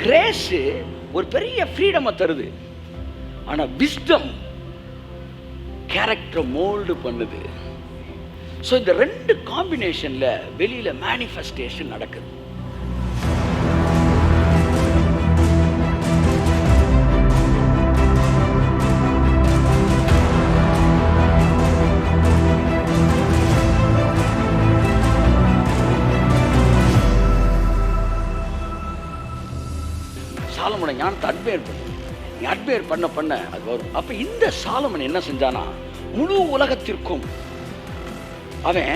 Grace ஒரு பெரிய ஃப்ரீடமை தருது, ஆனா விஸ்டம் கேரக்டர் மோல்டு பண்ணுது. ஸோ இந்த ரெண்டு காம்பினேஷன்ல வெளியில மேனிஃபெஸ்டேஷன் நடக்குது. சாலமோனை ஞானத்தை அட்மையர் பண்ண அது வரும். அப்ப இந்த சாலமன் என்ன செஞ்சானா, முழு உலகத்திற்கும் அவன்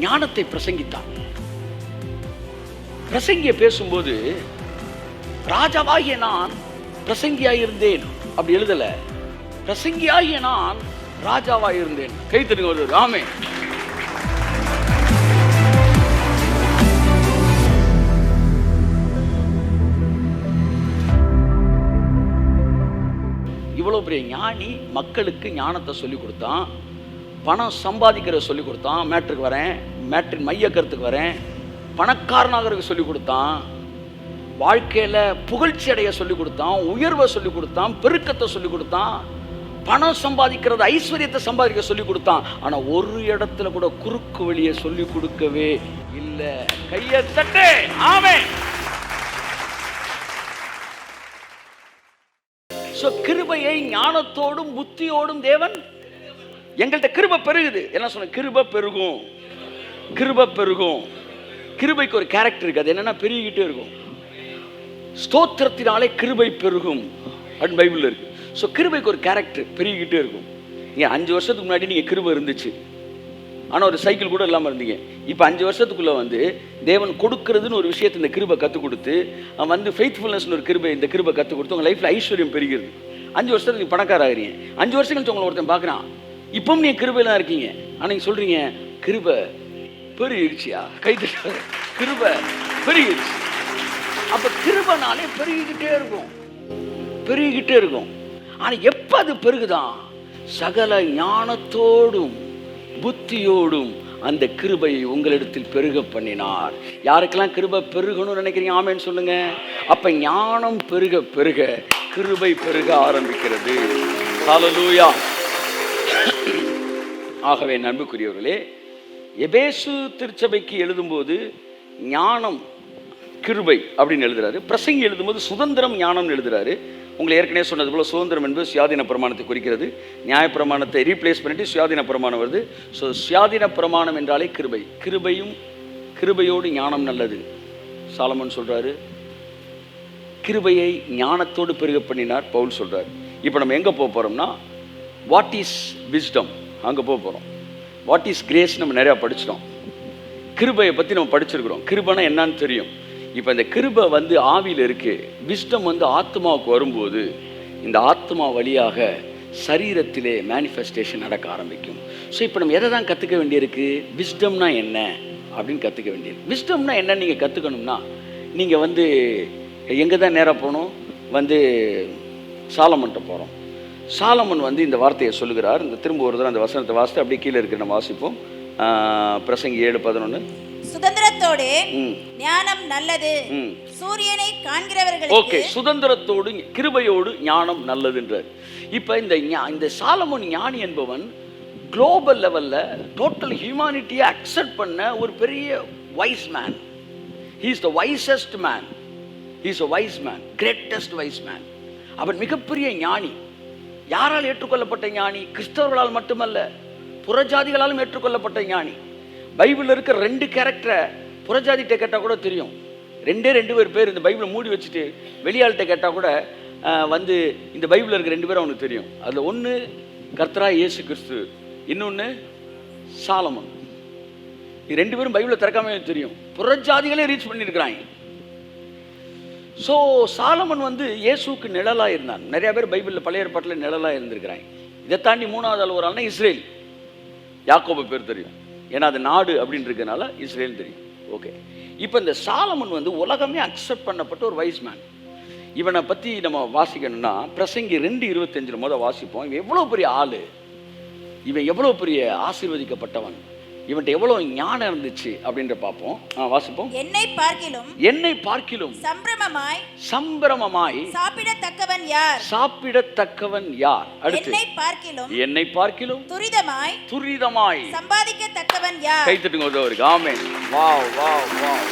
ஞானத்தை பிரசங்கித்தான். பிரசங்கிய பேசும்போது ராஜாவாகிய நான் பிரசங்கியாயிருந்தேன் அப்படி எழுதல, பிரசங்கியாகிய நான் ராஜாவாயிருந்தேன். கை தட்டுங்க ராமே. இவ்வளோ பெரிய ஞானி மக்களுக்கு ஞானத்தை சொல்லிக் கொடுத்தான், பணம் சம்பாதிக்கிறத சொல்லிக் கொடுத்தான், மேட்ருக்கு வரேன், மேட்ரின் மைய கருத்துக்கு வரேன், பணக்காரனாகிறதுக்கு சொல்லிக் கொடுத்தான், வாழ்க்கையில் புகழ்ச்சி அடைய சொல்லிக் கொடுத்தான், உயர்வை சொல்லிக் கொடுத்தான், பெருக்கத்தை சொல்லிக் கொடுத்தான், பணம் சம்பாதிக்கிறது ஐஸ்வர்யத்தை சம்பாதிக்க சொல்லிக் கொடுத்தான். ஆனால் ஒரு இடத்துல கூட குறுக்கு வழியை சொல்லிக் கொடுக்கவே இல்லை. கையை தட்டு ஆமென். கிருபையை ஞானத்தோடும் புத்தியோடும் தேவன் எங்கள்கிட்ட கிருபை பெருகுது. என்ன சொன்ன? கிருபை பெருகும், கிருபை பெருகும். கிருபைக்கு ஒரு கேரக்டர் இருக்கு, அது என்னன்னா பெருகிட்டே இருக்கும். ஸ்தோத்திரத்தினாலே கிருபை பெருகும் அப்படின்னு பைபிள்ல இருக்கு. ஸோ கிருபைக்கு ஒரு கேரக்டர் பெருகிட்டே இருக்கும். ஏன் 5 வருஷத்துக்கு முன்னாடி நீங்கள் கிருபை இருந்துச்சு, ஆனால் ஒரு சைக்கிள் கூட இல்லாமல் இருந்தீங்க. இப்போ 5 வருஷத்துக்குள்ளே வந்து தேவன் கொடுக்கறதுன்னு ஒரு விஷயத்தை இந்த கிருபை கற்றுக் கொடுத்து, வந்து ஃபெய்த்ஃபுல்னஸ்னு ஒரு கிருபை, இந்த கிருபை கற்றுக் கொடுத்து உங்கள் லைஃப்பில் ஐஸ்வர்யம் பெருகிறது. 5 வருஷத்துக்கு நீங்கள் பணக்கார ஆகிறீங்க. 5 வருஷம் கழிச்சு உங்களை ஒருத்தன் பார்க்குறான், இப்பவும் நீங்கள் கிருபையெல்லாம் இருக்கீங்க, ஆனால் நீங்கள் சொல்கிறீங்க கிருபை பெருகிடுச்சியா? கைது கிருபை பெருகிடுச்சு. அப்போ கிருபைனாலே பெருகிக்கிட்டே இருக்கும், பெருகிக்கிட்டே இருக்கும். ஆனால் எப்போ அது பெருகுதான்? சகல ஞானத்தோடும் புத்தியோடும் அந்த கிருபையை உங்களிடத்தில் பெருக பண்ணினார். யாருக்கெல்லாம் கிருபை பெருகணும்னு நினைக்கிறீங்க ஆமேன்னு சொல்லுங்க. அப்ப ஞானம் பெருக பெருக கிருபை பெருக ஆரம்பிக்கிறது. ஹல்லேலூயா. ஆகவே அன்புக்குரியவர்களே, எபேசு திருச்சபைக்கு எழுதும்போது ஞானம் கிருபை அப்படின்னு எழுதுறாரு. பிரசங்கி எழுதும்போது சுதந்திரம் ஞானம்னு எழுதுறாரு. உங்களை ஏற்கனவே சொன்னது போல் சுதந்திரம் என்பது சுயாதீன பிரமாணத்தை குறிக்கிறது. நியாயப்பிரமாணத்தை ரீப்ளேஸ் பண்ணிட்டு சுயாதீன பிரமாணம் வருது. ஸோ சுயாதீன பிரமாணம் என்றாலே கிருபை. கிருபையோடு ஞானம் நல்லது. சாலமன் சொல்றாரு, கிருபையை ஞானத்தோடு பெருக பண்ணினார் பவுல் சொல்றாரு. இப்போ நம்ம எங்கே போக போகிறோம்னா, வாட் இஸ் விஸ்டம் அங்கே போக போகிறோம். வாட் இஸ் கிரேஸ் நம்ம நிறையா படிச்சிட்டோம். கிருபையை பற்றி நம்ம படிச்சிருக்கிறோம். கிருபைனா என்னன்னு தெரியும். இப்போ இந்த கிருபை வந்து ஆவியில் இருக்குது. விஸ்டம் வந்து ஆத்மாவுக்கு வரும்போது இந்த ஆத்மா வழியாக சரீரத்திலே மேனிஃபெஸ்டேஷன் நடக்க ஆரம்பிக்கும். ஸோ இப்போ நம்ம எதை தான் கற்றுக்க வேண்டியிருக்கு? விஸ்டம்னா என்ன அப்படின்னு கற்றுக்க வேண்டியிருக்கு. விஸ்டம்னா என்னன்னு நீங்கள் கற்றுக்கணும்னா, நீங்கள் வந்து எங்கே தான் நேராக போகணும்? வந்து சாலமன்ட்ட போகிறோம். சாலமன் வந்து இந்த வார்த்தையை சொல்லுகிறார். இந்த திரும்ப ஒரு தடவை அந்த வசனத்தை வாசித்து அப்படியே கீழே இருக்கிற நம்ம வாசிப்போம். பிரசங்கி 7:11. சுதந்திரத்தோடு ஞானம் நல்லது, சூரியனை காண்கிறவர்களுக்கு. ஓகே, சுதந்திரத்தோடு கிருபையோடு ஞானம் நல்லதுன்றார். இப்போ இந்த சாலமோன் ஞானி என்பவன் குளோபல் லெவல்ல டோட்டல் ஹியூமானிட்டியை அக்செப்ட் பண்ண ஒரு பெரிய wise man. He is the wisest man. He is a wise man, greatest wise man. அவன் மிகப்பெரிய ஞானி. யாரால் ஏற்றுக்கொள்ளப்பட்ட ஞானி? கிறிஸ்தவர்களால் மட்டுமல்ல, புறஜாதிகளாலும் ஏற்றுக்கொள்ளப்பட்ட ஞானி. பைபிளில் இருக்கிற 2 கேரக்டரை புறஜாதிகிட்ட கேட்டால் கூட தெரியும். 2 பேர் இந்த பைபிளை மூடி வச்சுட்டு வெளியாள்கிட்ட கேட்டால் கூட வந்து இந்த பைபிளில் இருக்கிற 2 பேர் அவனுக்கு தெரியும். அதில் ஒன்று கர்த்தராகிய இயேசு கிறிஸ்து, இன்னொன்று சாலமன். இது 2 பேரும் பைபிளை திறக்காம தெரியும். புறஜாதிகளே ரீச் பண்ணியிருக்கிறாங்க. ஸோ சாலமன் வந்து இயேசுக்கு நிழலாக இருந்தான். நிறைய பேர் பைபிளில் பழைய ஏற்பாட்டில் நிழலாக இருந்திருக்கிறாங்க. இதை தாண்டி 3வது ஆள் ஒரு ஆள்னா இஸ்ரேல். யாக்கோபு பேர் தெரியும், ஏன்னா அது நாடு அப்படின்னு இருக்கிறதுனால இஸ்ரேல் தெரியும். ஓகே, இப்போ இந்த சாலமன் வந்து உலகமே அக்செப்ட் பண்ணப்பட்ட ஒரு வைஸ் மேன். இவனை பற்றி நம்ம வாசிக்கணும்னா பிரசங்கி 2:25 வாசிப்போம். இவன் எவ்வளோ பெரிய ஆள், இவன் எவ்வளோ பெரிய ஆசீர்வதிக்கப்பட்டவன். இவன்ட்ட எவ்வளவு ஞானம் இருந்துச்சு அப்படின்ற பார்ப்போம். வாசிப்போம். என்னை பார்க்கிலும் சம்பிரமமாய் சாப்பிடத்தக்கவன் யார்? சாப்பிடத்தக்கவன் யார்? அடுத்து என்னை பார்க்கிலும் துரிதமாய் சம்பாதிக்கத்தக்கவன் யார்? கை தட்டுங்க ஒருவருக்கு. Amen. Wow wow wow.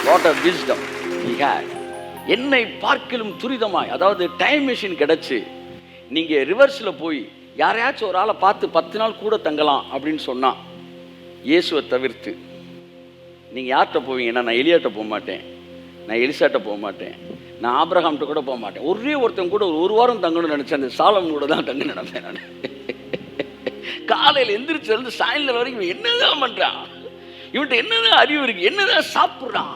What a wisdom he had. என்னை பார்க்கிலும் துரிதமாய், அதாவது டைம் மிஷின் கிடைச்சு நீங்க ரிவர்ஸ்ல போய் யாரையாச்சும் ஒரு ஆளை பார்த்து 10 நாள் கூட தங்கலாம் அப்படின்னு சொன்னா, இயேசுவை தவிர்த்து நீங்கள் யார்கிட்ட போவீங்கன்னா, நான் எலியாட்ட போக மாட்டேன், நான் எலிசாட்ட போக மாட்டேன், நான் ஆபிரகாம்கிட்ட கூட போக மாட்டேன். ஒரே ஒருத்தன் கூட ஒரு வாரம் தங்கணும்னு நினச்சேன். அந்த சாலமன் கூட தான் தங்க நினைப்பேன் நான். காலையில் எந்திரிச்சிருந்து சாயந்தரம் வரைக்கும் இவன் என்னதான் பண்ணுறான், இவன்கிட்ட என்னதான் அறிவு இருக்குது, என்னதான் சாப்பிட்றான்,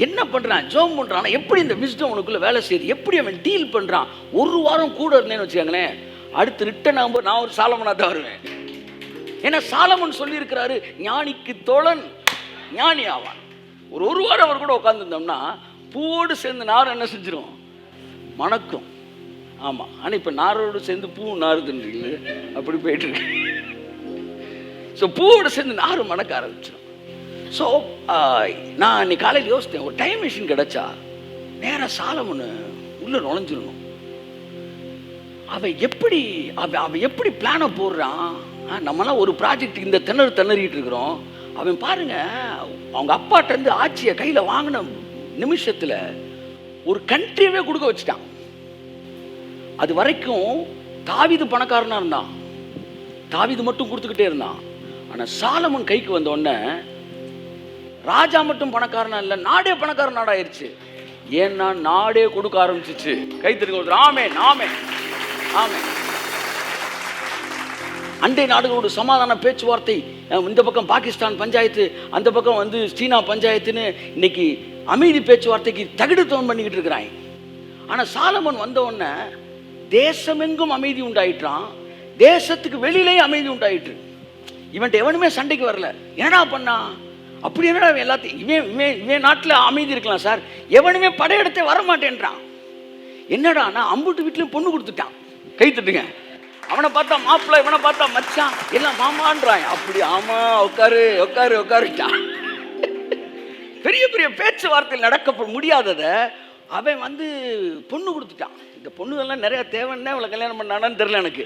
என்ன பண்ணுறான், ஜோம் பண்ணுறான், எப்படி இந்த விஸ்டம் உனக்குள்ளே வேலை செய்யுது, எப்படி அவன் டீல் பண்ணுறான். ஒரு வாரம் கூட இருந்தேன்னு வச்சுக்கோங்களேன், அடுத்து ரிட்டன் ஆகும்போது நான் ஒரு சாலமனாக தான் வருவேன். ஏன்னா சாலமன் சொல்லியிருக்கிறாரு, ஞானிக்கு தோழன் ஞானி ஆவான். ஒரு வாரம் அவர் கூட உட்காந்துருந்தோம்னா பூவோடு சேர்ந்து நார் என்ன செஞ்சிடும், மணக்கும். ஆமாம், ஆனால் இப்போ நாரோடு சேர்ந்து பூ நாறுதுன்றீங்களே, அப்படி போயிட்டு இருக்கு. ஸோ பூவோடு சேர்ந்து நார் மணக்க ஆரம்பிச்சிடும். ஸோ நான் இன்னைக்கு காலையில் யோசித்தேன், ஒரு டைம் மிஷின் கிடைச்சா நேராக சாலமன் உள்ளே நுழைஞ்சிடணும். அவன் எப்படி பிளானை போடுறான். நம்மளாம் ஒரு ப்ராஜெக்ட் இந்த திணறிட்டு இருக்கிறோம். அவன் பாருங்க, அவங்க அப்பாட்டேருந்து ஆட்சியை கையில் வாங்கின நிமிஷத்தில் ஒரு கண்ட்ரியவே கொடுக்க வச்சுட்டான். அது வரைக்கும் தாவீது பணக்காரனாக இருந்தான், தாவீது மட்டும் கொடுத்துக்கிட்டே இருந்தான். ஆனால் சாலமன் கைக்கு வந்த உடனே ராஜா மட்டும் பணக்காரனா இல்லை, நாடே பணக்கார நாடாயிருச்சு. ஏன்னா நாடே கொடுக்க ஆரம்பிச்சிச்சு. கை திருங்க. ஆமென் ஆமென் ஆமென். அண்டை நாடுகளோட சமாதான பேச்சுவார்த்தை, இந்த பக்கம் பாகிஸ்தான் பஞ்சாயத்து, அந்த பக்கம் வந்து சீனா பஞ்சாயத்துன்னு இன்னைக்கு அமைதி பேச்சுவார்த்தைக்கு தகுடுத்தவன் பண்ணிக்கிட்டு இருக்கிறான். ஆனால் சாலமன் வந்த உடனே தேசமெங்கும் அமைதி உண்டாயிட்டான், தேசத்துக்கு வெளியிலேயே அமைதி உண்டாயிட்டு. இவன்ட்டு எவனுமே சண்டைக்கு வரல. என்னடா பண்ணா, அப்படி என்னடா எல்லாத்தையும் இவன் நாட்டில் அமைதி இருக்கலாம் சார், எவனுமே படையெடுத்தே வரமாட்டேன்றான். என்னடானா அம்புட்டு வீட்லையும் பொண்ணு கொடுத்துட்டான். கை தட்டுங்க. அவனை பார்த்தா மாப்பிள்ளை, இவனை பார்த்தா மச்சான், எல்லாம் மாமான்றான். அப்படி ஆமா உட்காரு உட்காரு உட்காருட்டான். பெரிய பெரிய பேச்சுவார்த்தையில் நடக்க முடியாததை அவன் வந்து பொண்ணு கொடுத்துட்டான். இந்த பொண்ணுகள்லாம் நிறைய தேவைன்னா அவளை கல்யாணம் பண்ணானான்னு தெரியல எனக்கு.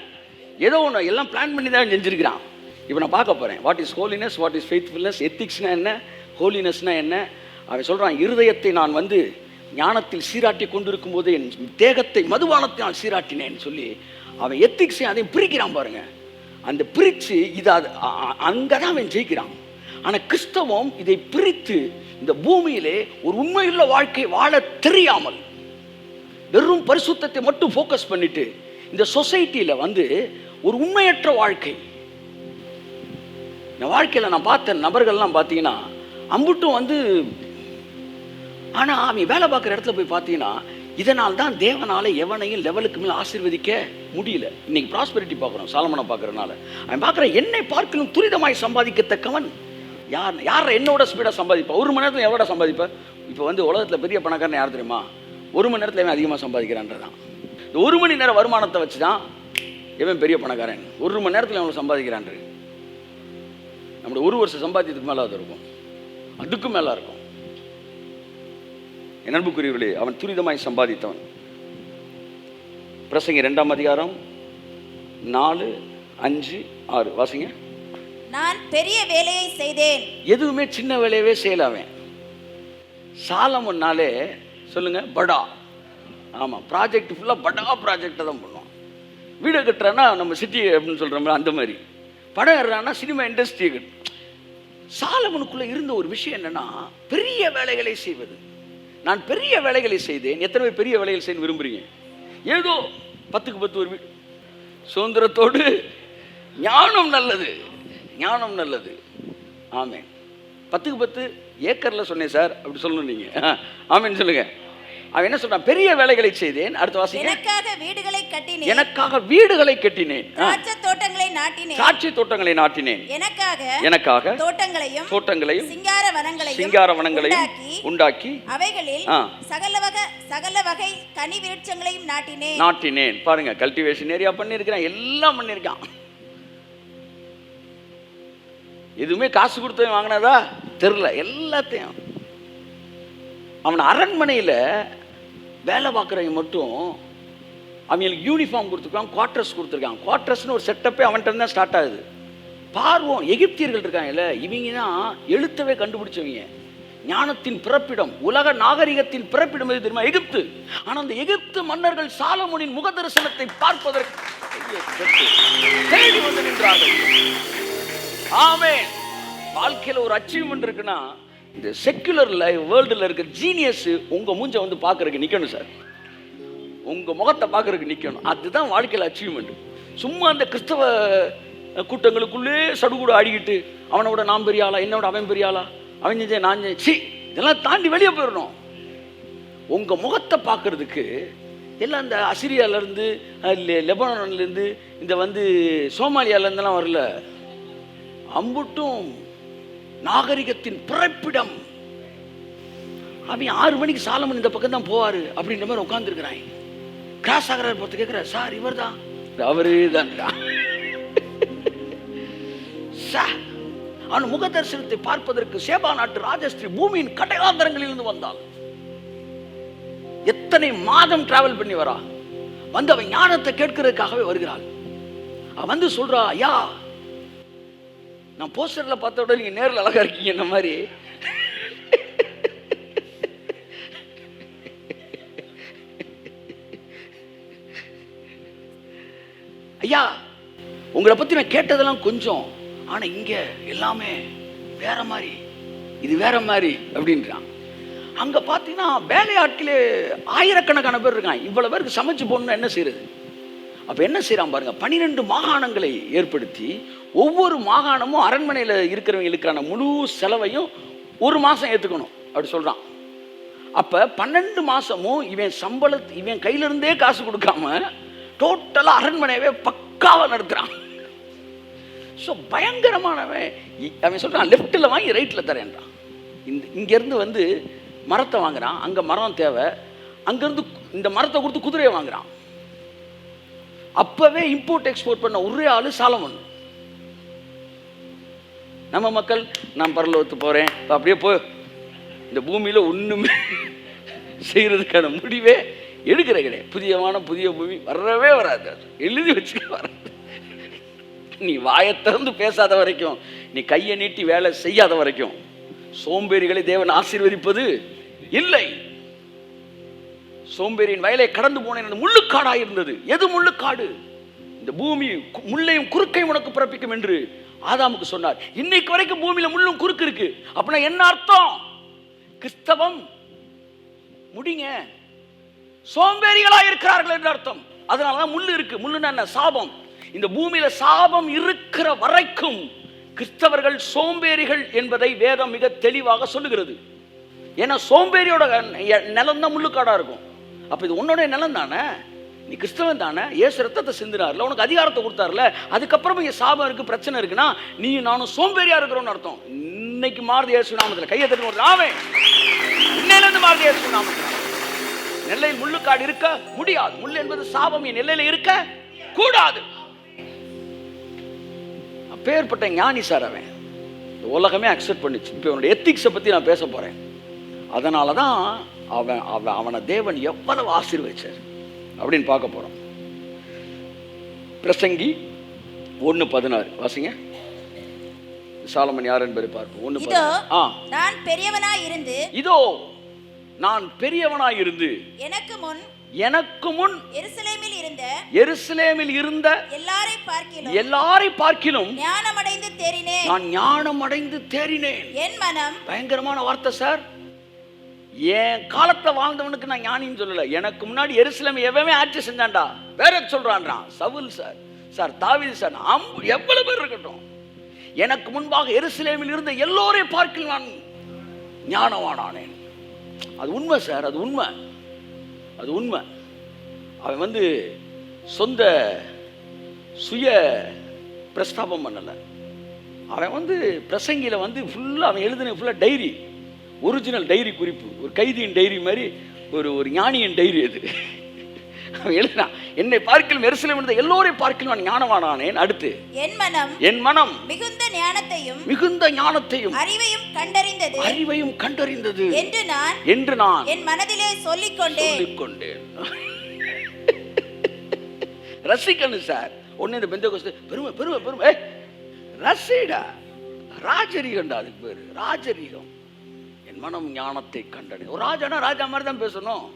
ஏதோ ஒன்று எல்லாம் பிளான் பண்ணி தான் செஞ்சுருக்கிறான். இப்போ நான் பார்க்க போகிறேன், what is holiness, what is faithfulness, எத்திக்ஸ்னா என்ன, ஹோலினஸ்னா என்ன. அவன் சொல்கிறான், இருதயத்தை நான் வந்து ஞானத்தில் சீராட்டி கொண்டிருக்கும் போது என் தேகத்தை மதுபானத்தை நான் சீராட்டினேன்னு சொல்லி அவன் எத்திக்ஸை அதையும் பிரிக்கிறான் பாருங்க. அந்த பிரித்து இதை அங்கே தான் அவன் ஜெயிக்கிறான். ஆனால் கிறிஸ்தவம் இதை பிரித்து இந்த பூமியிலே ஒரு உண்மையுள்ள வாழ்க்கை வாழ தெரியாமல் வெறும் பரிசுத்தத்தை மட்டும் ஃபோக்கஸ் பண்ணிட்டு இந்த சொசைட்டியில் வந்து ஒரு உண்மையற்ற வாழ்க்கை. இந்த வாழ்க்கையில் நான் பார்த்த நபர்கள்லாம் பார்த்தீங்கன்னா அம்புட்டும் வந்து, ஆனால் அவன் வேலை பார்க்குற இடத்துல போய் பார்த்தீங்கன்னா இதனால் தான் தேவனால் எவனையும் லெவலுக்கு மேலே ஆசீர்வதிக்க முடியல. இன்னைக்கு ப்ராஸ்பெரிட்டி பார்க்குறோம், சாலமனை பார்க்குறதுனால. அவன் பார்க்குற என்னை பார்க்கலும் துரிதமாய் சம்பாதிக்கத்தக்கவன் யாரை என்னோட ஸ்பீடாக சம்பாதிப்பா. 1 மணி நேரத்தில் எவ்வளோ சம்பாதிப்பேன். இப்போ வந்து உலகத்தில் பெரிய பணக்காரன் யார் தெரியுமா, 1 மணி நேரத்தில் எவன் அதிகமாக சம்பாதிக்கிறான்றதான். இந்த 1 மணி நேரம் வருமானத்தை வச்சு தான் எவன் பெரிய பணக்காரன். 1 மணி நேரத்தில் எவ்வளோ சம்பாதிக்கிறான். நம்மளோட 1 வருஷம் சம்பாத்தியத்துக்கு மேலே அது இருக்கும், அதுக்கும் மேலே இருக்கும். என் அன்புக்குரியவர்களே, அவன் துரிதமாய் சம்பாதித்தவன். பிரசங்கி 2ஆம் அதிகாரம் 4, 5, 6 வாசிங்க. நான் பெரிய வேலையை செய்தேன். எதுவுமே சின்ன வேலையவே செய்யலாமே. சாலமன்னாலே சொல்லுங்க படா. ஆமாம், ப்ராஜெக்ட் ஃபுல்லாக படா ப்ராஜெக்டை தான் பண்ணுவோம். வீடு கட்டுறான்னா நம்ம சிட்டி அப்படின்னு சொல்கிறோம்ல, அந்த மாதிரி. படம் ஏறுறான்னா சினிமா இண்டஸ்ட்ரி. சாலமனுக்குள்ளே இருந்த ஒரு விஷயம் என்னன்னா, பெரிய வேலைகளை செய்வது. நான் பெரிய வேலைகளை செய்தேன். எத்தனை பேர் பெரிய வேலைகள் செய்ய விரும்புகிறீங்க? ஏதோ 10க்கு 10 ஒரு வீடு, சுதந்திரத்தோடு. ஞானம் நல்லது, ஞானம் நல்லது. ஆமேன். 10க்கு 10 ஏக்கரில் சொன்னேன் சார், அப்படி சொல்லணும் நீங்கள். ஆமேன் சொல்லுங்க. அவன் என்ன சொன்னான், பெரிய வேலைகளை செய்தேன். அடுத்த வாசிங்க. எனக்காக வீடுகளை கட்டினேன். எனக்காக வீடுகளை கட்டினேன். திராட்சை தோட்டங்களை நாட்டினேன். திராட்சை தோட்டங்களை நாட்டினேன். எனக்காக தோட்டங்களையும் சிங்கார வனங்களையும் உண்டாக்கி அவைகளில் சகல வகை கனி விருட்சங்களையும் நாட்டினேன். பாருங்க, கல்டிவேஷன் ஏரியா பண்ணியிருக்கிறான், எல்லாம் பண்ணியிருக்கான். எதுவுமே காசு கொடுத்தவன் வாங்கினதா தெரில. எல்லாத்தையும் அவன் அரண்மனையில் வேலை பார்க்குறவங்க மட்டும் அவங்களுக்கு யூனிஃபார்ம் கொடுத்துருக்காங்க, குவார்ட்டர்ஸ் கொடுத்துருக்காங்க. குவார்ட்டர்ஸ்னு ஒரு செட்டப்பே அவன்கிட்ட தான் ஸ்டார்ட் ஆகுது. பார்வோம் எகிப்தியர்கள் இருக்காங்கல்ல, இவங்க தான் எழுத்தவே கண்டுபிடிச்சவங்க. ஞானத்தின் பிறப்பிடம், உலக நாகரிகத்தின் பிறப்பிடம் எது தெரியுமா? எகிப்து. ஆனால் அந்த எகிப்து மன்னர்கள் சாலமோனின் முக தரிசனத்தை பார்ப்பதற்கு தேடி வந்து நின்றார்கள். ஆமென். வாழ்க்கையில் ஒரு அச்சீவ்மெண்ட் இருக்குன்னா, இந்த செக்குலர் வேர்ல்டில் இருக்கிற ஜீனியஸ் உங்க மூஞ்ச வந்து பார்க்கறதுக்கு நிற்கணும் சார், உங்க முகத்தை பார்க்கறதுக்கு நிற்கணும். அதுதான் வாழ்க்கையில் அச்சீவ்மெண்ட். சும்மா அந்த கிறிஸ்தவ கூட்டங்களுக்குள்ளே சடுகுடு ஆடிக்கிட்டு அவனோட நான் பெரியாளா, என்னோட அவன் பெரியாளா, அவன் செஞ்ச நான் சி இதெல்லாம் தாண்டி வெளியே போயிடணும். உங்க முகத்தை பார்க்கறதுக்கு எல்லாம் இந்த அசிரியாவிலேருந்து, லெபனான்லேருந்து, இந்த வந்து சோமாலியாவிலேருந்துலாம் வரல. அம்புட்டும் நாகரிகத்தின் பிறப்பிடம். அவன் 6 மணிக்கு சாலமன் இந்த பக்கம் தான் போவார் அப்படின்ற மாதிரி உட்காந்துருக்கிறான். கிராஸ் ஆகிறார் பார்த்து கேட்குற, சார் இவர் தான்? அவரு தான். அவன் முக தரிசனத்தை பார்ப்பதற்கு சேபா நாட்டு ராஜஸ்ரீ பூமியின் கடையாந்தரங்களிலிருந்து வந்தாள். எத்தனை மாதம் டிராவல் பண்ணி வரா, வந்து அவன் ஞானத்தை கேட்கிறதுக்காகவே வருகிறாள். அவன் வந்து சொல்றா, ஐயா நான் போஸ்டர்ல பார்த்த விட நீங்க நேரில் அழகா இருக்கீங்க என்ன மாதிரி. ஐயா உங்களை பத்தி நான் கேட்டதெல்லாம் கொஞ்சம், ஆனா இங்க எல்லாமே வேற மாதிரி, இது வேற மாதிரி அப்படின்றான். அங்க பாத்தீங்கன்னா வேலையாட்களே ஆயிரக்கணக்கான பேர் இருக்கான். இவ்வளவு பேருக்கு சமைச்சு போடணும்னா என்ன செய்யறது? அப்ப என்ன செய்யறான் பாருங்க, 12 மாகாணங்களை ஏற்படுத்தி ஒவ்வொரு மாகாணமும் அரண்மனையில் இருக்கிறவங்களுக்கான முழு செலவையும் 1 மாசம் ஏத்துக்கணும் அப்படி சொல்றான். அப்ப 12 மாசமும் இவன் கையில இருந்தே காசு கொடுக்காம டோட்டலா அரண்மனையவே பக்காவா நடத்துறான். ஸோ பயங்கரமானவன். அவன் சொல்றான், லெஃப்டில் வாங்கி ரைட்டில் தரேன்றான். இங்கேருந்து வந்து மரத்தை வாங்குறான், அங்கே மரம் தேவை, அங்கேருந்து இந்த மரத்தை கொடுத்து குதிரையை வாங்குறான். அப்பவே இம்போர்ட் எக்ஸ்போர்ட் பண்ண ஒரே ஆளு சாலமன். நம்ம மக்கள் நான் பரலோகத்து போறேன் அப்படியே போ, இந்த பூமியில ஒண்ணுமே செய்யறதுக்கான முடிவே எடுக்கிற கிடையாது. புதிய பூமி வரவே வராது, எழுதி வச்சுக்க வராது. நீ வாயை திறந்து பேசாத வரைக்கும், நீ கையை நீட்டி வேலை செய்யாத வரைக்கும் சோம்பேறிகளை தேவன் ஆசீர்வதிப்பது இல்லை. சோம்பேறியின் வயலை கடந்து போனேன், முள்ளுக்காடாக இருந்தது. எது முள்ளுக்காடு? இந்த பூமி முள்ளையும் குறுக்கையும் உனக்கு பிறப்பிக்கும் என்று ஆதாமுக்கு சொன்னார். இன்னைக்கு வரைக்கும் பூமியில முள்ளும் குறுக்கு இருக்கு. அப்படின்னா என்ன அர்த்தம்? கிறிஸ்தவம் முடிங்க சோம்பேறிகளா இருக்கிறார்கள் என்று அர்த்தம். அதனாலதான் முள்ளு இருக்கு. முள்ளுன்னா என்ன? சாபம். இந்த பூமியில சாபம் இருக்கிற வரைக்கும் கிறிஸ்தவர்கள் சோம்பேறிகள் என்பதை வேதம் மிக தெளிவாக சொல்லுகிறது. ஏன்னா சோம்பேறியோட நிலம் தான் முள்ளுக்காடா இருக்கும். அப்ப இது உன்னோட நிலம் தானே, நீ கிறிஸ்தவன் தானே, இயேசு ரத்தத்தை சிந்தினார்ல, உனக்கு அதிகாரத்தை கொடுத்தாருல, அதுக்கப்புறம் இங்க சாபம் இருக்கு, பிரச்சனை இருக்குன்னா நீ நானும் சோம்பேறியா இருக்கிறோம்னு அர்த்தம். இன்னைக்கு மாறுது இயேசு நாமத்துல, கையை தட்டி ஆமென். இன்னையில இருந்து மாறுது இயேசு நாமத்துல. நெல்லையில் முள்ளுக்காடு இருக்க முடியாது. முள் என்பது சாபம், என் நெல்லையில இருக்க கூடாது. அப்பேற்பட்ட ஞானி சார் அவன். உலகமே அக்செப்ட் பண்ணிச்சு. இப்போ அவனுடைய எத்திக்ஸை பத்தி நான் பேச போறேன். அதனாலதான் அவனை தேவன் எவ்வளவு ஆசீர்வதிச்சார் அப்படின்னு பார்க்க போறோம். பிரசங்கி 1:16 வாசிங்க. சாலமன் யார் என்பதை பார்ப்போம். 1:16. நான் பெரியவனாய் இருந்து, இதோ நான் பெரியவனாய் இருந்து, எனக்கு முன் எருசலேமில் இருந்த எல்லாரை பார்க்கிலும் நான் ஞானம் அடைந்து தேறினேன். என் மனம், பயங்கரமான வார்த்தை சார். என் காலத்தை வாழ்ந்தவனுக்கு நான் ஞானின்னு சொல்லல. எனக்கு முன்னாடி எருசலேம் எவமே ஆட்சி செஞ்சான்டா, வேற சொல்றான்றான். சவுல் சார், சார் தாவீது சார், எவ்வளவு பேர் இருக்கட்டும், எனக்கு முன்பாக எருசலேமில் இருந்த எல்லோரை பார்க்கிலும் நான் ஞானவானானேன். அது உண்மை சார், அது உண்மை, அது உண்மை. அவன் வந்து சொந்த சுய பிரஸ்தாபம் பண்ணல. அவன் வந்து பிரசங்கில வந்து ஃபுல்லா அவன் எழுதின ஃபுல்லா டைரி, ஒரிஜினல் டைரி குறிப்பு, ஒரு கைதியின் டைரி மாதிரி, ஒரு ஞானியின் டைரி அது. அவன் எழுதினான். என்னை பார்க்கிலும் எருசலேம் இருந்த எல்லோரை பார்க்கிலும் நான் ஞானவானானேன். அடுத்து என் மனம் மிகுந்த ஞானத்தையும் அறிவையும் கண்டறிந்தது என்று நான் என் மனதிலே சொல்லிக்கொண்டேன். ரசிக்கணும் சார். ஒன்னு இந்த பெந்தெகோஸ்து பெருமை பெருமை பெருமை ரசிடா, ராஜரீகம்டா, அதுக்கு பேரு ராஜரீகம். என் மனம் ஞானத்தை கண்டறி. ஒரு ராஜானா ராஜா மாதிரி தான் பேசணும்.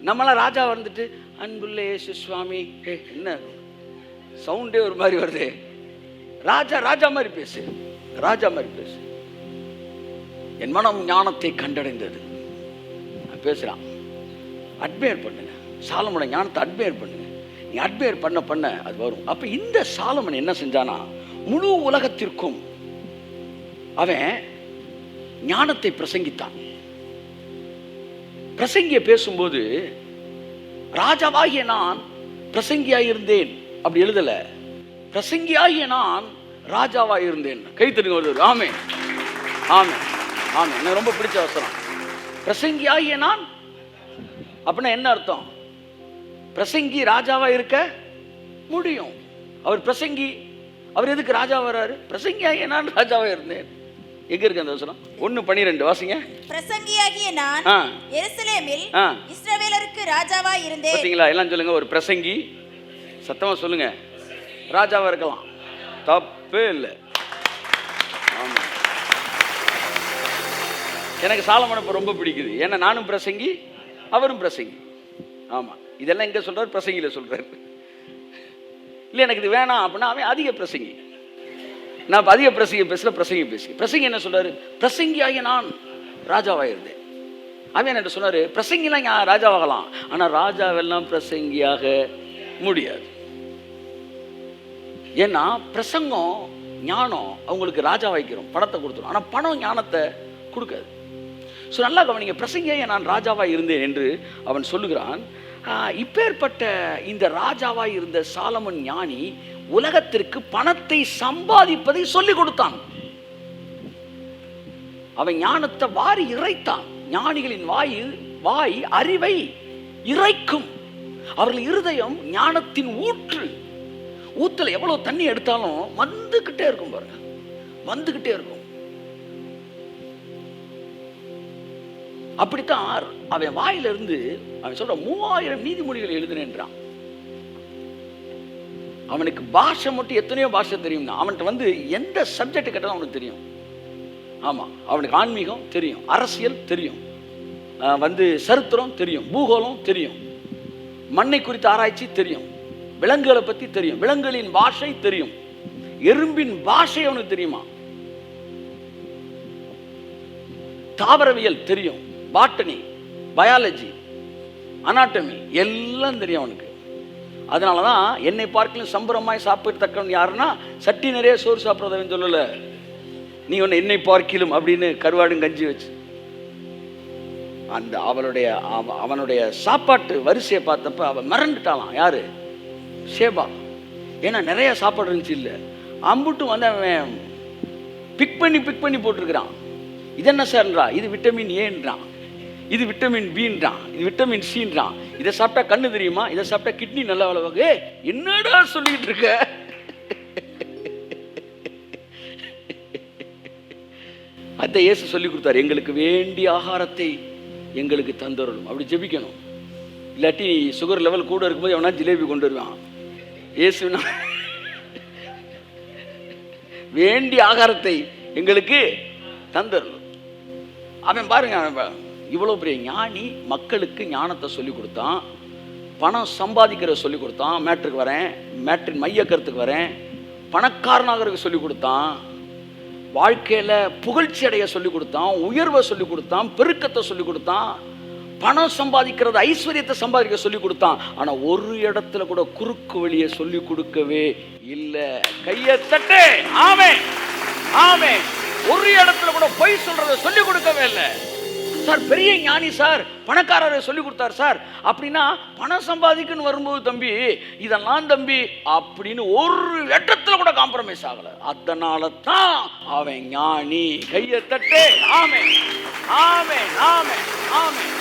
நம்மளாம் ராஜா வந்துட்டு அன்புள்ள இயேசு சுவாமி, என்ன சவுண்டே ஒரு மாதிரி வருது. ராஜா ராஜா மாதிரி பேசு, ராஜா மாதிரி பேசு. என் மனம் ஞானத்தை கண்டடைந்தது பேசுறான். அட்மையர் பண்ணுங்க, சாலமோட ஞானத்தை அட்மையர் பண்ணுங்க. நீ அட்மையர் பண்ண பண்ண அது வரும். அப்ப இந்த சாலமன் என்ன செஞ்சானா, முழு உலகத்திற்கும் அவன் ஞானத்தை பிரசங்கித்தான். பிரசங்கிய பேசும்போது ராஜாவாகிய நான் பிரசங்கியாயிருந்தேன் அப்படி எழுதல, பிரசங்கியாகிய நான் ராஜாவாயிருந்தேன். கை தட்டுங்க வருது. ஆமே ஆமே ஆமே. எனக்கு ரொம்ப பிடிச்ச வசனம். பிரசங்கியாகிய நான் அப்படின்னா என்ன அர்த்தம்? பிரசங்கி ராஜாவா இருக்க முடியும். அவர் பிரசங்கி, அவர் எதுக்கு ராஜா வர்றாரு? பிரசங்கியாகிய நான் ராஜாவா இருந்தேன். எங்க இருக்கு அந்த வசனம்? 1:12 வாசிங்க. பிரசங்கியாகிய நான் எருசலேமில் இஸ்ரவேலருக்கு ராஜாவா இருந்தேன். பாத்தீங்களா? எல்லாம் சொல்லுங்க. ஒரு பிரசங்கி, சத்தமா சொல்லுங்க, ராஜாவா இருக்கலாம், தப்பே இல்லை. ஆமா, எனக்கு சாலமோனை இப்ப ரொம்ப பிடிக்குது. ஏன்னா நானும் பிரசங்கி, அவரும் பிரசங்கி. ஆமா, இதெல்லாம் எங்க சொல்றாரு? பிரசங்கியில சொல்றாரு. இல்லை எனக்கு இது வேணாம் அப்படின்னா அவன் அதிக பிரசங்கி. நான் அதிக பிரசங்கி பேசல, பிரசங்கி பேசி. பிரசங்கி என்ன சொல்றாரு? பிரசங்கியாகிய நான் ராஜாவாயிருந்தேன். அவன் என்ன சொன்னாரு? பிரசங்கிலாம் ராஜாவாகலாம், ஆனா ராஜாவெல்லாம் பிரசங்கியாக முடியாது. ஏன்னா பிரசங்கம் ஞானம் அவங்களுக்கு ராஜா வைக்கிறோம், பணத்தை கொடுத்துரும். ஆனா பணம் ஞானத்தை கொடுக்காது. ஸோ நல்லா கவனிங்க. பிரசங்கியாக நான் ராஜாவாக இருந்தேன் என்று அவன் சொல்லுகிறான். இப்பேற்பட்ட இந்த ராஜாவாய் இருந்த சாலமன் ஞானி உலகத்திற்கு பணத்தை சம்பாதிப்பதை சொல்லிக் கொடுத்தான். அவன் ஞானத்தை வாரி இறைத்தான். ஞானிகளின் வாய் அறிவை இறைக்கும். அவர்கள் இருதயம் ஞானத்தின் ஊத்துல எவ்வளவு தண்ணி எடுத்தாலும் வந்துகிட்டே இருக்கும் பாருங்க, வந்துகிட்டே இருக்கும். அப்படித்தான் அவன் வாயிலிருந்து அவன் சொல்ற 3000 நீதிமொழிகள் எழுதுனேன்றான். அவனுக்கு பாஷை மட்டும் எத்தனையோ பாஷை தெரியும்னா, அவன்கிட்ட எந்த சப்ஜெக்ட் கேட்டாலும் அவனுக்கு தெரியும். ஆமா, அவனுக்கு ஆன்மீகம் தெரியும், அரசியல் தெரியும், சரித்திரம் தெரியும், பூகோளம் தெரியும், மண்ணை குறித்த ஆராய்ச்சி தெரியும், விலங்குகளை பத்தி தெரியும், விலங்குகளின் பாஷை தெரியும், எறும்பின் பாஷை அவனுக்கு தெரியுமா, தாவரவியல் தெரியும், பாட்டனி, பயாலஜி, அனாட்டமி எல்லாம் தெரியும் அவனுக்கு. அதனாலதான் என்னை பார்க்கலும் சம்பரமாய் சாப்பிடத்தக்கவன் யாருன்னா சட்டி நிறைய சோறு சாப்பிட்றதவன் சொல்லல. நீ ஒன்று என்னை பார்க்கிலும் அப்படின்னு கருவாடும் கஞ்சி வச்சு அந்த அவனுடைய சாப்பாட்டு வரிசையை பார்த்தப்ப அவன் மிரண்டுட்டாலாம். யாரு? ஷேபா. ஏன்னா நிறைய சாப்பாடு இருந்துச்சு. இல்லை, அம்புட்டும் அவன் பிக் பண்ணி போட்டிருக்கிறான். இது என்ன சார்ன்றா? இது விட்டமின் ஏன்றான், இது விட்டமின் பின்றான், இது விட்டமின் சின்றான். இதை சாப்பிட்டா கண்ணு தெரியுமா, இதை சாப்பிட்டா கிட்னி நல்லா வளவாக. என்னடா சொல்லிட்டு இருக்க? அத இயேசு சொல்லி கொடுத்தாரு, எங்களுக்கு வேண்டிய ஆகாரத்தை எங்களுக்கு தந்தரணும். அப்படி ஜெபிக்கணும். இல்லாட்டி சுகர் லெவல் கூட இருக்கும்போது எவனா ஜிலேபி கொண்டு வருவான். இயேசுனா வேண்டிய ஆகாரத்தை எங்களுக்கு தந்தரணும். அவன் பாருங்க, அவன் இவ்வளவு பெரிய ஞானி, மக்களுக்கு ஞானத்தை சொல்லி கொடுத்தான், பணம் சம்பாதிக்கிறத சொல்லி கொடுத்தான். மேட்ருக்கு வரேன், மேட்ரின் மைய கருத்துக்கு வரேன். பணக்காரனாக சொல்லி கொடுத்தான், வாழ்க்கையில புகழ்ச்சி அடைய சொல்லி கொடுத்தான், உயர்வை சொல்லி கொடுத்தான், பெருக்கத்தை சொல்லி கொடுத்தான், பணம் சம்பாதிக்கிறது, ஐஸ்வர்யத்தை சம்பாதிக்க சொல்லி கொடுத்தான். ஆனா ஒரு இடத்துல கூட குறுக்கு வழியை சொல்லி கொடுக்கவே இல்லை. கையை தட்டு. ஆமென் ஆமென். ஒரு இடத்துல கூட பொய் சொல்றதை சொல்லி கொடுக்கவே இல்லை. சார் பெரிய ஞானி சார், பணக்காரரை சொல்லி கொடுத்தார் சார் அப்படின்னா, பணம் சம்பாதிக்குன்னு வரும்போது தம்பி இதெல்லாம் தம்பி அப்படின்னு ஒரு இடத்துல கூட காம்ப்ரமைஸ் ஆகல. அதனால தான் அவன் ஞானி. கையை தட்டு. ஆமென் ஆமென் ஆமென் ஆமென்.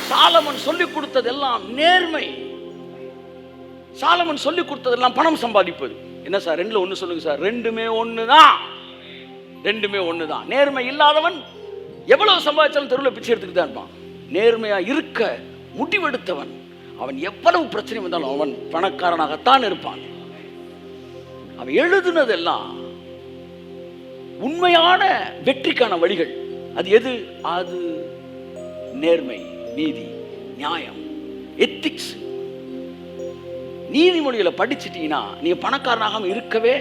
சாலமன் சொல்லிக் கொடுத்ததெல்லாம் நேர்மை. சாலமன் சொல்லிக் கொடுத்ததெல்லாம் பணம் சம்பாதிப்பது. என்ன சார், ரெண்டுல ஒண்ணு சொல்லுங்க சார். ரெண்டுமே ஒண்ணுதான், ரெண்டுமே ஒண்ணுதான். நேர்மை இல்லாதவன் எவ்வளவு சம்பாதிச்சாலும் தெருவில் பிச்சை எடுத்துக்கிட்டு தான் இருப்பான். நேர்மையா இருக்க முடிவெடுத்தவன் அவன் எவ்வளவு பிரச்சனை வந்தாலும் அவன் பணக்காரனாகத்தான் இருப்பான். அவன் எழுதுனதெல்லாம் உண்மையான வெற்றிக்கான வழிகள். அது எது? அது நேர்மை, நீதி, நியாயம், எத்திக்ஸ். நீதிமொழிகளை படிச்சிட்டீங்கன்னா நீங்க பணக்காரனாக இருக்கவே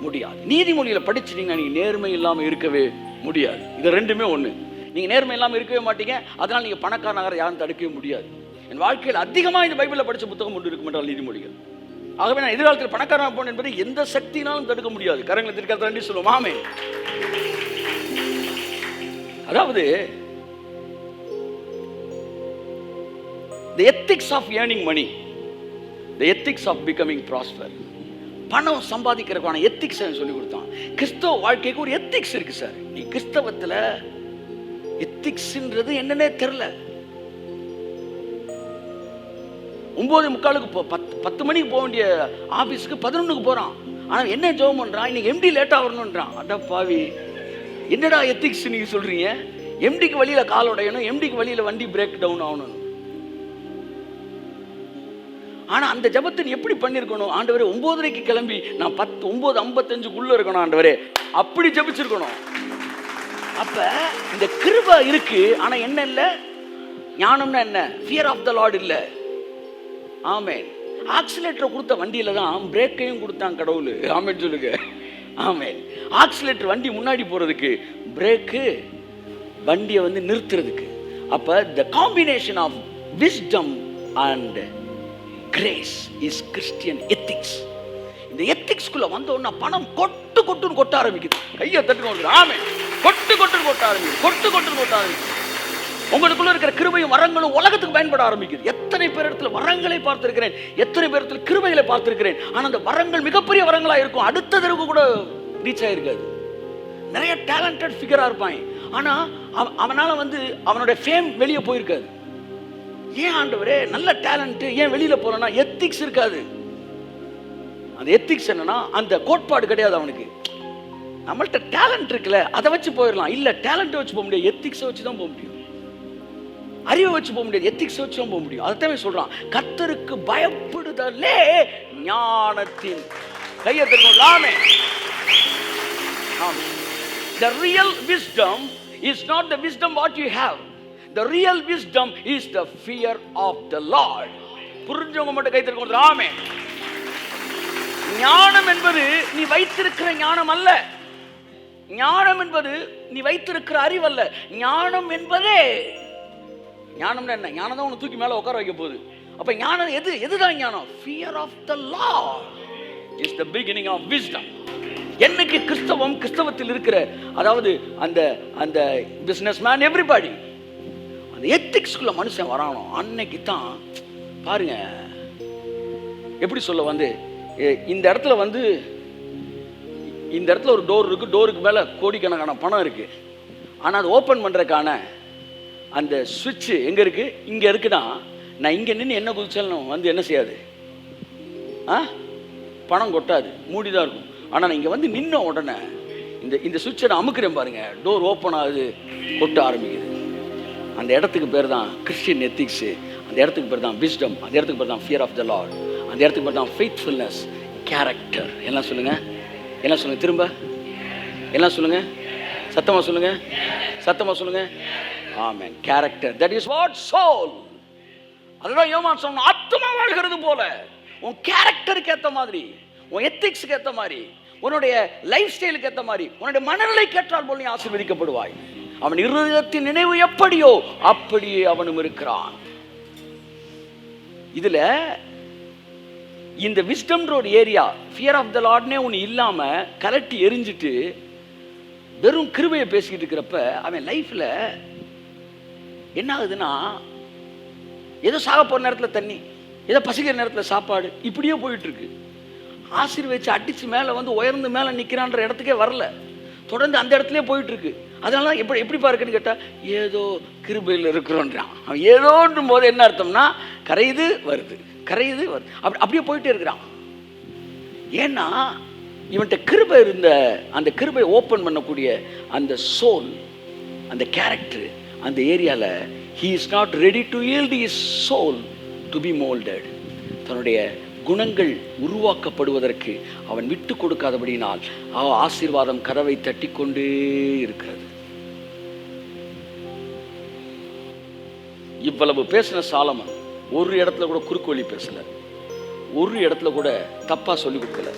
முடியாது. நீதிமொழிகளை படிச்சிட்டீங்கன்னா நீங்க நேர்மை இல்லாம இருக்கவே முடியாது. இது ரெண்டுமே ஒண்ணு. நீங்க நேர்மை இல்லாம இருக்கவே மாட்டீங்க, அதனால நீங்க பணக்காரனாக யாரும் தடுக்கவே முடியாது. என் வாழ்க்கையில் அதிகமாக இந்த பைபிளில் படிச்ச புத்தகம் ஒன்று இருக்கும் என்றால் நீதிமொழிகள். ஆகவே நான் எதிர்காலத்தில் பணக்காரனாக போனேன் என்பதை எந்த சக்தினாலும் தடுக்க முடியாது. கரங்களை திருக்கத்தை நன்றி சொல்லுவோம். ஆமென். அதாவது the ethics of earning money, the ethics of becoming prosper. பணம் சம்பாதிக்கிறதுக்கான எத்திக்ஸ் சொல்லி கொடுத்தான். கிறிஸ்தவ வாழ்க்கைக்கு ஒரு எத்திக்ஸ் இருக்கு சார். நீ கிறிஸ்தவத்தில் எத்திக்ஸ்ன்றது என்னன்னே தெரியல. 9:45 10 மணிக்கு போக வேண்டிய ஆபீஸ்க்கு 11க்கு போறான். ஆனா என்ன ஜெபம் பண்றான்? இன்னைக்கு எம்டி லேட்டா வரணும்ன்றான். அட பாவி, என்னடா எத்திக்ஸ் நீங்க சொல்றீங்க? எம்டிக்கு வழியில கால் உடையணும், எம்டிக்கு வழியில வண்டி பிரேக் டவுன் ஆகணும். ஆனா அந்த ஜெபத்தை நீ எப்படி பண்ணிருக்கணும்? ஆண்டவரே 9:30க்கு கிளம்பி நான் 9:55க்குள்ள இருக்கணும் ஆண்டவரே, அப்படி ஜெபிச்சிருக்கணும். அப்ப இந்த கிருபை இருக்கு, ஆனா என்ன இல்ல? ஞானம்னா என்ன? ஃபியர் ஆஃப் த லார்ட் இல்ல. ஆமென். ஆக்சிலேட்டர் கொடுத்த வண்டியில தான் பிரேக்கையும் கொடுத்தான் கடவுள். ஆமென் சொல்லுங்க. ஆமென். ஆக்சிலேட்டர் வண்டி முன்னாடி போறதுக்கு, பிரேக்கு வண்டியை வந்து நிறுத்துறதுக்கு. அப்ப the combination of wisdom and grace is Christian ethics. இந்த எத்திக்ஸ்குள்ள வந்தோன்னா பணம் கொட்டு கொட்டுன்னு கொட்ட ஆரம்பிக்குது. கையை தட்டுங்க. ஆமென். கொட்டு கொட்டுன்னு கொட்ட ஆரம்பிக்குது. கொட்டு கொட்டுன்னு கொட்ட ஆரம்பிக்குது. உங்களுக்குள்ள இருக்கிற கிருபையும் வரங்களும் உலகத்துக்கு பயன்பட ஆரம்பிக்குது. எத்தனை பேர் இடத்துல வரங்களை பார்த்திருக்கிறேன், எத்தனை பேர் இடத்துல கிருபைகளை பார்த்திருக்கிறேன். ஆனா அந்த வரங்கள் மிகப்பெரிய வரங்களா இருக்கும், அடுத்த தடவை கூட ரீச் ஆயிருக்காது. நிறைய டேலண்டட் ஃபிகரா இருப்பான், ஆனா அவனால வந்து அவனுடைய ஃபேம் வெளியே போயிருக்காது. ஏன் ஆண்டவரே நல்ல டேலண்ட் ஏன் வெளியில போறனா? எத்திக்ஸ் இருக்காது. அந்த எத்திக்ஸ் என்னன்னா அந்த கோட்பாடு கிடையாது அவனுக்கு. நம்மள்ட்ட டேலண்ட் இருக்குல்ல, அதை வச்சு போயிடலாம். இல்ல, டேலண்ட் வச்சு போக முடியாது, எத்திக்ஸை வச்சு தான் போக முடியும். அறிவை வச்சு போக முடியாது, எத்திக்ஸ் வச்சு தான் போக முடியும். அதைத்தான் சொல்றான், கர்த்தருக்கு பயப்படுதலே ஞானத்தின். கையை தட்டுங்க. ஆமென். The real wisdom is not the wisdom what you have. The real wisdom is the fear of the Lord. புரிஞ்சவங்க மட்டும் கை தட்டுங்க. ஆமென். ஞானம் என்பது நீ வைத்திருக்கிற ஞானம் அல்ல. ஞானம் என்பது நீ வைத்திருக்கிற அறிவு அல்ல. ஞானம் என்பதே, ஞானம்னா என்ன? ஞானம் தான் உன்னை தூக்கி மேல உட்கார வைக்க போகுது. அப்ப ஞானம் எதுதான் ஞானம்? fear of the Lord is the beginning of wisdom. என்னைக்கு கிறிஸ்தவத்தில் இருக்கிற, அதாவது அந்த அந்த பிசினஸ்மேன் எவ்ரிபடி அந்த எத்திக்ஸ்குள்ள மனுஷன் வரானோ அன்னைக்கு தான் பாருங்க. எப்படி சொல்ல வந்து இந்த இடத்துல வந்து இந்த இடத்துல ஒரு டோர் இருக்கு, டோருக்கு மேல கோடிக்கணக்கான பணம் இருக்கு. ஆனா அது ஓபன் பண்றதுக்கான அந்த சுவிட்ச் எங்க இருக்கு? இங்க இருக்குன்னா நான் இங்க நின்று என்ன குதிச்சாலும் வந்து என்ன செய்யாது, பணம் கொட்டாது, மூடிதான் இருக்கும். ஆனா நான் இங்க வந்து நின்ன உடனே இந்த சுவிட்சை நான் அமுக்கிறேன் பாருங்க, டோர் ஓப்பன் ஆகுது, கொட்ட ஆரம்பிக்குது. அந்த இடத்துக்கு பேர் தான் கிறிஸ்டியன் எத்திக்ஸ். அந்த இடத்துக்கு பேர் தான் விஸ்டம். அந்த இடத்துக்கு பேர் தான் ஃபியர் ஆஃப் த லார்ட். அந்த இடத்துக்கு பேர் தான் ஃபெய்த்ஃபுல்னஸ், கேரக்டர். எல்லாம் சொல்லுங்க, எல்லாம் சொல்லுங்க, திரும்ப எல்லாம் சொல்லுங்க, சத்தமா சொல்லுங்க, சத்தமா சொல்லுங்க. Amen. Character, that is what soul. அதுதான் யோவான் சொன்னான், ஆத்துமா வாழ்கிறது போல உன் கேரக்டருக்கு ஏற்ற மாதிரி, உன் எத்திக்ஸுக்கு ஏற்ற மாதிரி, உன்னுடைய லைஃப் ஸ்டைலுக்கு ஏற்ற மாதிரி, உன்னுடைய மனநிலைக்கு ஏற்றால் போல நீ ஆசீர்வதிக்கப்படுவாய். அவன் இருதயத்தின் நினைவு எப்படியோ அப்படியே அவனும் இருக்கிறான். இதுல இந்த விஸ்டம்ன்ற ஒரு ஏரியா, ஃபியர் ஆஃப் த லார்ட்னே ஒன்று இல்லாம கலட்டி எரிஞ்சிட்டு வெறும் கிருபையை பேசிக்கிட்டு இருக்கிறப்ப அவன் லைஃப்ல என்ன ஆகுதுன்னா, ஏதோ சாக போற நேரத்தில் தண்ணி, ஏதோ பசிக்கிற நேரத்தில் சாப்பாடு, இப்படியே போயிட்டு இருக்கு. ஆசீர்வதிச்சு அடிச்சு மேலே வந்து உயர்ந்து மேலே நிற்கிறான்ற இடத்துக்கே வரல. தொடர்ந்து அந்த இடத்துலயே போயிட்டு இருக்கு. அதனால எப்படி பார்க்குன்னு கேட்டால் ஏதோ கிருபையில் இருக்கிறோன்றான். அவன் ஏதோன்றும் போது என்ன அர்த்தம்னா கரையுது வருது, கரையுது வருது, அப்படியே போயிட்டே இருக்கிறான். ஏன்னா இவன்கிட்ட கிருபை இருந்த அந்த கிருபை ஓப்பன் பண்ணக்கூடிய அந்த சோல், அந்த கேரக்டர், அந்த ஏரியாவில் he is not ready to yield his soul to be molded. தன்னுடைய குணங்கள் உருவாக்கப்படுவதற்கு அவன் விட்டு கொடுக்காதபடியினால் ஆசீர்வாதம் கதவை தட்டி கொண்டே இருக்கிறது. இவ்வளவு பேசின சாலமன் ஒரு இடத்துல கூட குறுக்கு வழி பேசல, ஒரு இடத்துல கூட தப்பா சொல்லி கொடுக்கல.